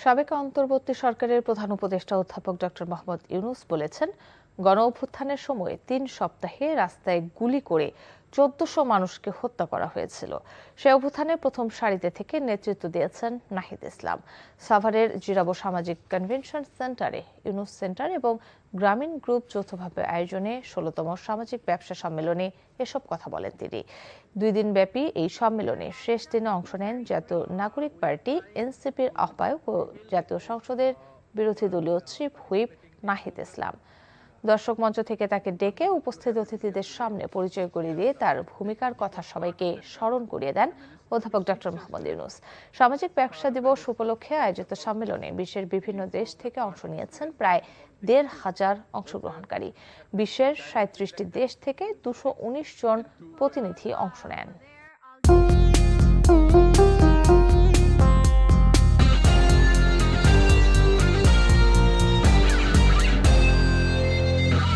সাবেক অন্তর্বর্তী সরকারের প্রধান উপদেষ্টা অধ্যাপক ডক্টর মোহাম্মদ ইউনূস বলেছেন, গণঅভ্যুত্থানের সময় ৩ সপ্তাহে রাস্তায় গুলি করে ১৪০০ মানুষকে হত্যা করা হয়েছিল। সে অভ্যুত্থানে প্রথম সারিতে থেকে নেতৃত্ব দিয়েছেন নাহিদ ইসলাম। সাভারের জিরাবো সামাজিক কনভেনশন সেন্টারে ইউনূস সেন্টার এবং গ্রামীণ গ্রুপ যৌথভাবে আয়োজনে ১৬তম সামাজিক ব্যবসা সম্মেলনে এসব কথা বলেন তিনি। ২ দিনব্যাপী এই সম্মেলনে শেষ দিনে অংশ নেন জাতীয় নাগরিক পার্টি এনসিপির আহ্বায়ক ও জাতীয় সংসদের বিরোধী দলীয় চিফ হুইপ নাহিদ ইসলাম। দর্শক মঞ্চ থেকে তাকে ডেকে উপস্থিত অতিথিদের সামনে পরিচয় করিয়ে দিয়ে তার ভূমিকার কথা সবাইকে স্মরণ করিয়ে দেন অধ্যাপক ডক্টর মোহাম্মদ ইউনূস। সামাজিক ব্যবসা দিবস উপলক্ষে আয়োজিত সম্মেলনে বিশ্বের বিভিন্ন দেশ থেকে অংশ নিয়েছেন প্রায় ১৫০০ অংশগ্রহণকারী। বিশ্বের ৩৭টি দেশ থেকে ২১৯ জন প্রতিনিধি অংশ নেন।